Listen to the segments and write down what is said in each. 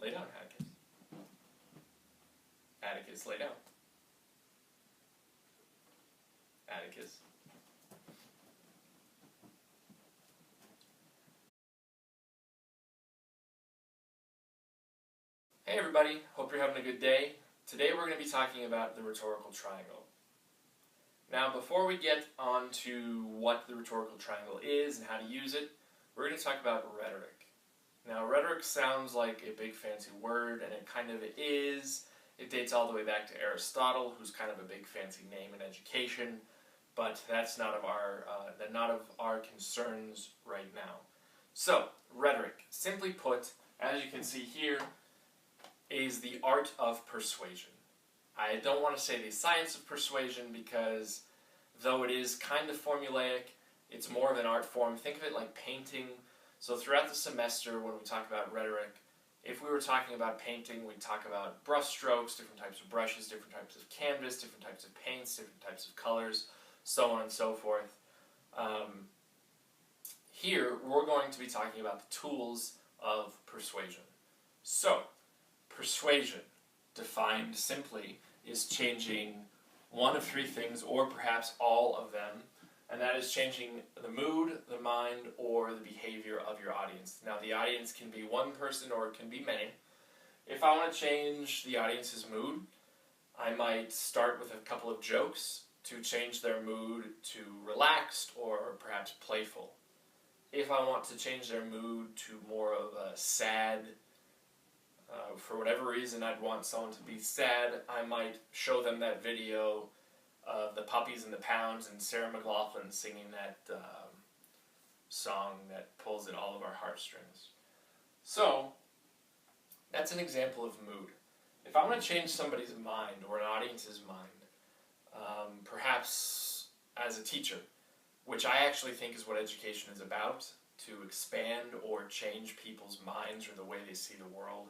Lay down, Atticus. Atticus, lay down. Atticus. Hey everybody, hope you're having a good day. Today we're going to be talking about the rhetorical triangle. Now before we get on to what the rhetorical triangle is and how to use it, we're going to talk about rhetoric. Now rhetoric sounds like a big fancy word, and it kind of is. It dates all the way back to Aristotle, who's kind of a big fancy name in education, but that's not of our concerns right now. So, rhetoric, simply put, as you can see here, is the art of persuasion. I don't want to say the science of persuasion because, though it is kind of formulaic, it's more of an art form. Think of it like painting. So throughout the semester, when we talk about rhetoric, if we were talking about painting, we'd talk about brush strokes, different types of brushes, different types of canvas, different types of paints, different types of colors, so on and so forth. Here, we're going to be talking about the tools of persuasion. So, persuasion, defined simply, is changing one of three things, or perhaps all of them, and that is changing the mood, the mind, or the behavior of your audience. Now, the audience can be one person or it can be many. If I want to change the audience's mood, I might start with a couple of jokes to change their mood to relaxed or perhaps playful. If I want to change their mood to more of a sad, for whatever reason I'd want someone to be sad, I might show them that video of the Puppies and the Pounds and Sarah McLachlan singing that song that pulls at all of our heartstrings. So, that's an example of mood. If I want to change somebody's mind or an audience's mind, perhaps as a teacher, which I actually think is what education is about, to expand or change people's minds or the way they see the world,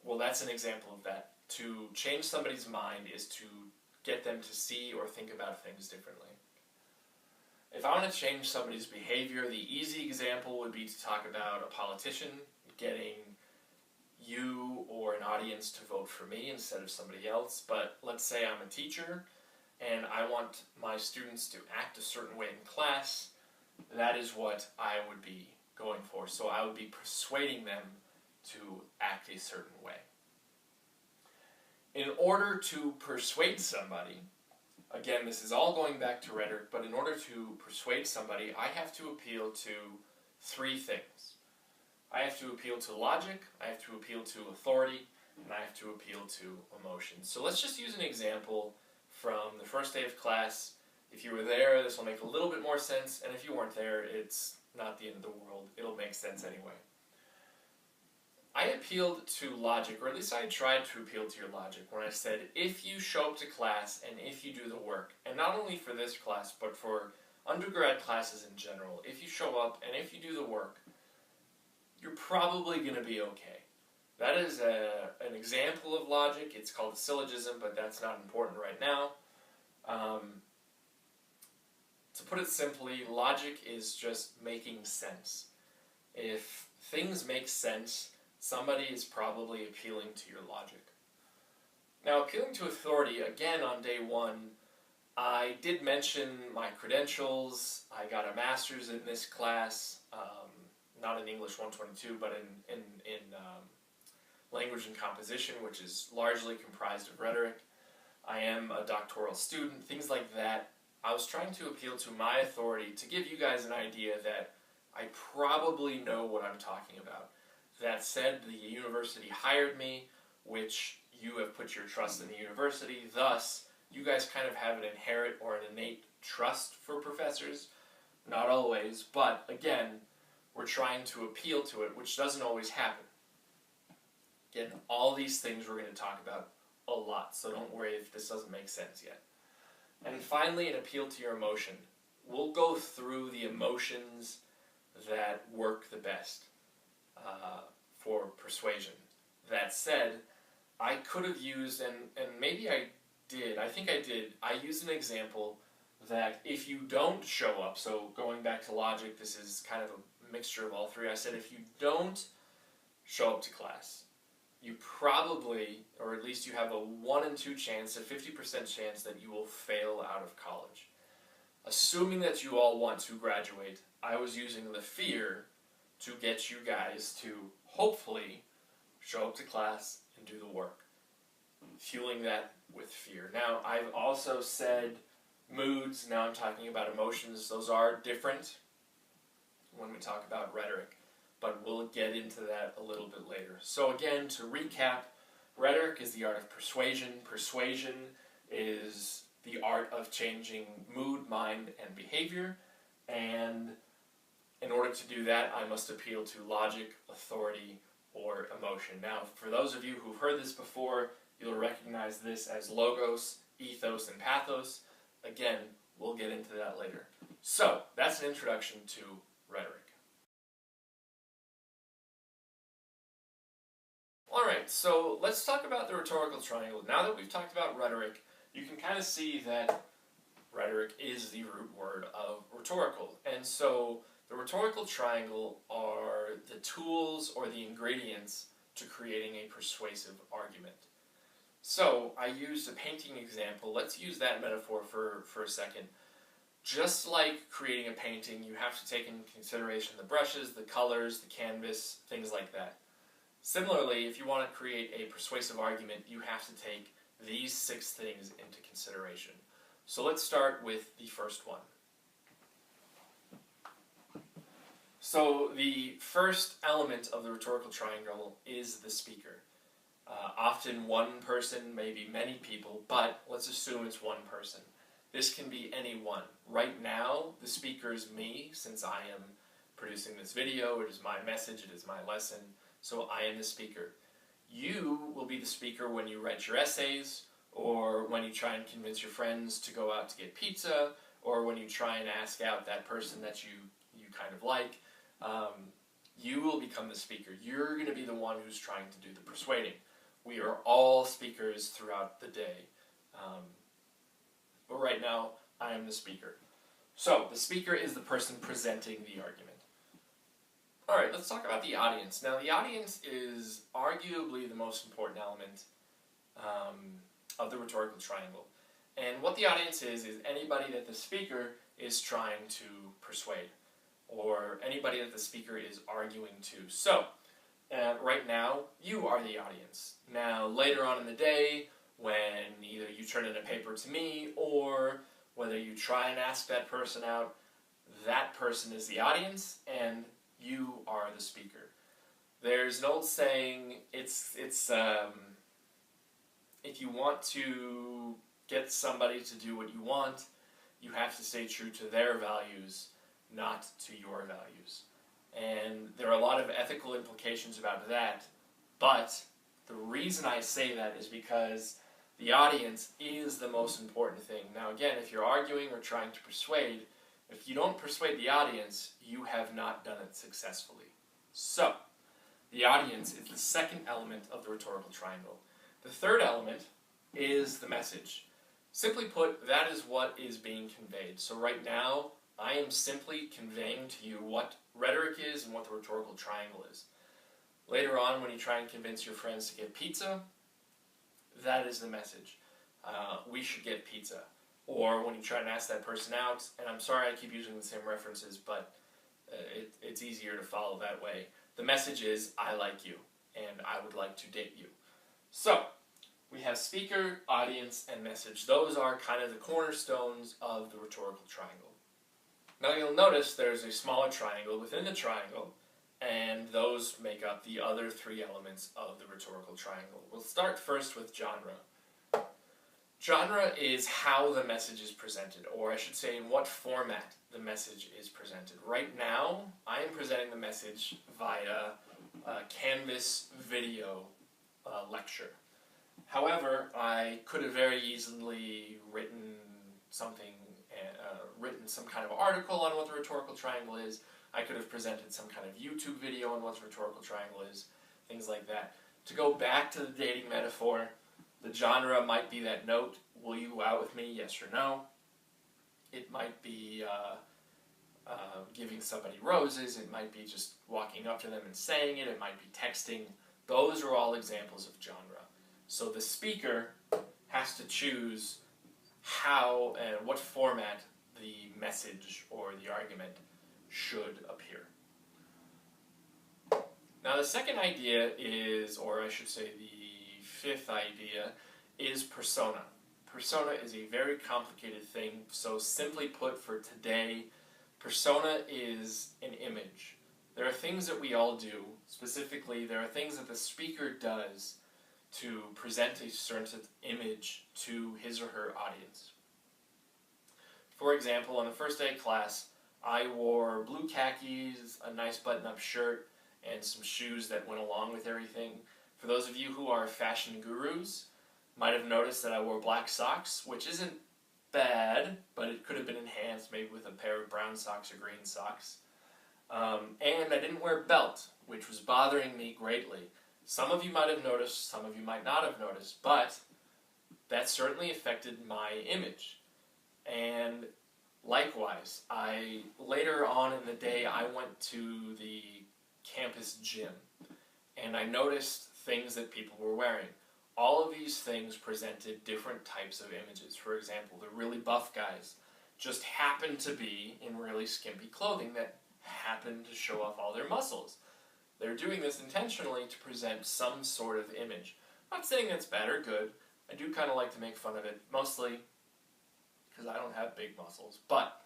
well, that's an example of that. To change somebody's mind is to get them to see or think about things differently. If I want to change somebody's behavior, the easy example would be to talk about a politician getting you or an audience to vote for me instead of somebody else. But let's say I'm a teacher and I want my students to act a certain way in class. That is what I would be going for. So I would be persuading them to act a certain way. In order to persuade somebody, again, this is all going back to rhetoric, but in order to persuade somebody, I have to appeal to three things. I have to appeal to logic, I have to appeal to authority, and I have to appeal to emotion. So let's just use an example from the first day of class. If you were there, this will make a little bit more sense, and if you weren't there, it's not the end of the world. It'll make sense anyway. I appealed to logic, or at least I tried to appeal to your logic, when I said, if you show up to class and if you do the work, and not only for this class, but for undergrad classes in general, if you show up and if you do the work, you're probably going to be okay. That is an example of logic. It's called a syllogism, but that's not important right now. To put it simply, logic is just making sense. If things make sense, somebody is probably appealing to your logic. Now, appealing to authority, again on day one, I did mention my credentials. I got a master's in this class, not in English 122, but in language and composition, which is largely comprised of rhetoric. I am a doctoral student, things like that. I was trying to appeal to my authority to give you guys an idea that I probably know what I'm talking about. That said, the university hired me, which you have put your trust in the university. Thus, you guys kind of have an inherent or an innate trust for professors. Not always, but again, we're trying to appeal to it, which doesn't always happen. Again, all these things we're going to talk about a lot, so don't worry if this doesn't make sense yet. And finally, an appeal to your emotion. We'll go through the emotions that work the best for persuasion. That said, I could have used, and maybe I did, I think I did, I used an example that if you don't show up, so going back to logic, this is kind of a mixture of all three. I said if you don't show up to class. You probably, or at least you have a 1 in 2 chance, a 50% chance that you will fail out of college. Assuming that you all want to graduate, I was using the fear to get you guys to hopefully show up to class and do the work. Fueling that with fear. Now, I've also said moods, now I'm talking about emotions. Those are different when we talk about rhetoric, but we'll get into that a little bit later. So again, to recap, rhetoric is the art of persuasion. Persuasion is the art of changing mood, mind, and behavior, and in order to do that, I must appeal to logic, authority, or emotion. Now, for those of you who've heard this before, you'll recognize this as logos, ethos, and pathos. Again, we'll get into that later. So, that's an introduction to rhetoric. Alright, so let's talk about the rhetorical triangle. Now that we've talked about rhetoric, you can kind of see that rhetoric is the root word of rhetorical. And so, the rhetorical triangle are the tools or the ingredients to creating a persuasive argument. So, I used a painting example. Let's use that metaphor for a second. Just like creating a painting, you have to take into consideration the brushes, the colors, the canvas, things like that. Similarly, if you want to create a persuasive argument, you have to take these 6 things into consideration. So let's start with the first one. So the first element of the rhetorical triangle is the speaker. Often one person, maybe many people, but let's assume it's one person. This can be anyone. Right now, the speaker is me, since I am producing this video. It is my message, it is my lesson, so I am the speaker. You will be the speaker when you write your essays, or when you try and convince your friends to go out to get pizza, or when you try and ask out that person that you kind of like. You will become the speaker. You're going to be the one who's trying to do the persuading. We are all speakers throughout the day. But right now, I am the speaker. So, the speaker is the person presenting the argument. Alright, let's talk about the audience. Now, the audience is arguably the most important element of the rhetorical triangle. And what the audience is anybody that the speaker is trying to persuade, or anybody that the speaker is arguing to. So, right now, you are the audience. Now, later on in the day, when either you turn in a paper to me, or whether you try and ask that person out, that person is the audience, and you are the speaker. There's an old saying, it's if you want to get somebody to do what you want, you have to stay true to their values, not to your values. And there are a lot of ethical implications about that, but the reason I say that is because the audience is the most important thing. Now again, if you're arguing or trying to persuade, if you don't persuade the audience, you have not done it successfully. So, the audience is the second element of the rhetorical triangle. The third element is the message. Simply put, that is what is being conveyed. So right now, I am simply conveying to you what rhetoric is and what the rhetorical triangle is. Later on, when you try and convince your friends to get pizza, that is the message. We should get pizza. Or when you try and ask that person out, and I'm sorry I keep using the same references, but it's easier to follow that way. The message is, I like you, and I would like to date you. So, we have speaker, audience, and message. Those are kind of the cornerstones of the rhetorical triangle. Now you'll notice there's a smaller triangle within the triangle, and those make up the other 3 elements of the rhetorical triangle. We'll start first with genre. Genre is how the message is presented, or I should say in what format the message is presented. Right now, I am presenting the message via a Canvas video lecture. However, I could have very easily written something, written some kind of article on what the rhetorical triangle is. I could have presented some kind of YouTube video on what the rhetorical triangle is, things like that. To go back to the dating metaphor, the genre might be that note, will you go out with me, yes or no? It might be giving somebody roses, it might be just walking up to them and saying it, it might be texting. Those are all examples of genre. So the speaker has to choose how and what format the message or the argument should appear. Now the second idea is, or I should say the fifth idea, is persona. Persona is a very complicated thing, so simply put for today, persona is an image. There are things that we all do, specifically there are things that the speaker does to present a certain image to his or her audience. For example, on the first day of class, I wore blue khakis, a nice button-up shirt, and some shoes that went along with everything. For those of you who are fashion gurus, might have noticed that I wore black socks, which isn't bad, but it could have been enhanced maybe with a pair of brown socks or green socks. And I didn't wear a belt, which was bothering me greatly. Some of you might have noticed, some of you might not have noticed, but that certainly affected my image. And likewise, later on in the day, I went to the campus gym, and I noticed things that people were wearing. All of these things presented different types of images. For example, the really buff guys just happened to be in really skimpy clothing that happened to show off all their muscles. They're doing this intentionally to present some sort of image. I'm not saying that's bad or good. I do kind of like to make fun of it, mostly because I don't have big muscles. But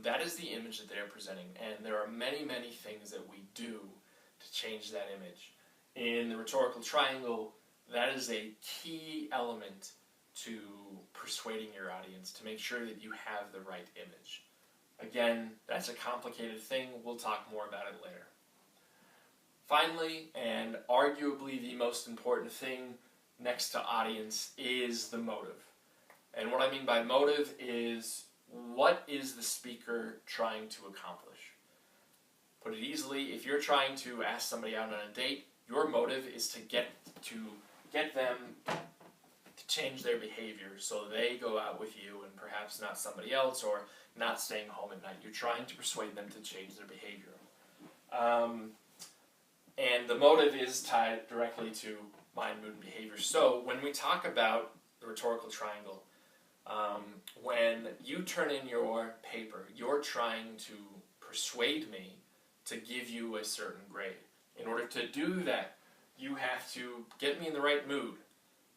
that is the image that they're presenting, and there are many, many things that we do to change that image. In the Rhetorical Triangle, that is a key element to persuading your audience, to make sure that you have the right image. Again, that's a complicated thing. We'll talk more about it later. Finally, and arguably the most important thing next to audience, is the motive. And what I mean by motive is, what is the speaker trying to accomplish? Put it easily, if you're trying to ask somebody out on a date, your motive is to get them to change their behavior so they go out with you and perhaps not somebody else, or not staying home at night. You're trying to persuade them to change their behavior. And the motive is tied directly to mind, mood, and behavior. So when we talk about the Rhetorical Triangle, when you turn in your paper, you're trying to persuade me to give you a certain grade. In order to do that, you have to get me in the right mood.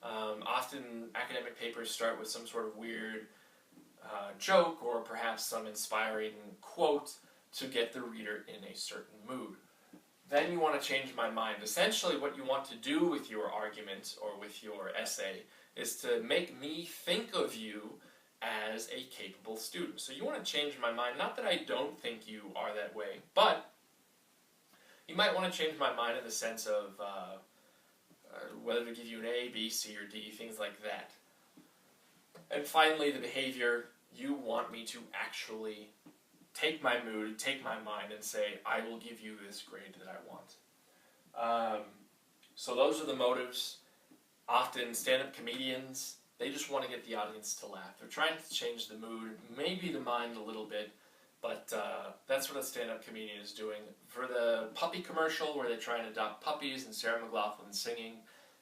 Often academic papers start with some sort of weird joke or perhaps some inspiring quote to get the reader in a certain mood. Then you want to change my mind. Essentially what you want to do with your argument or with your essay is to make me think of you as a capable student. So you want to change my mind. Not that I don't think you are that way, but you might want to change my mind in the sense of whether to give you an A, B, C, or D, things like that. And finally, the behavior. You want me to actually take my mood, take my mind, and say, I will give you this grade that I want. So those are the motives. Often stand-up comedians, they just want to get the audience to laugh. They're trying to change the mood, maybe the mind a little bit, but that's what a stand-up comedian is doing. For the puppy commercial where they try and adopt puppies and Sarah McLachlan singing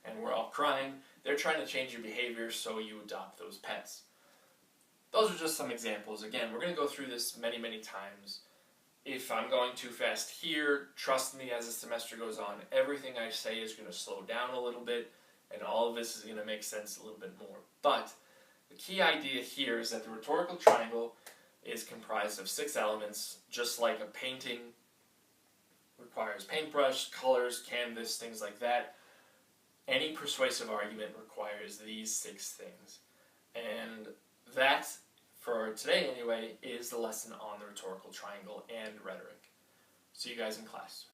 and we're all crying, they're trying to change your behavior so you adopt those pets. Those are just some examples. Again, we're going to go through this many, many times. If I'm going too fast here, trust me, as the semester goes on, everything I say is going to slow down a little bit, and all of this is going to make sense a little bit more. But the key idea here is that the Rhetorical Triangle is comprised of 6 elements, just like a painting requires paintbrush, colors, canvas, things like that. Any persuasive argument requires these 6 things. And that, for today anyway, is the lesson on the Rhetorical Triangle and rhetoric. See you guys in class.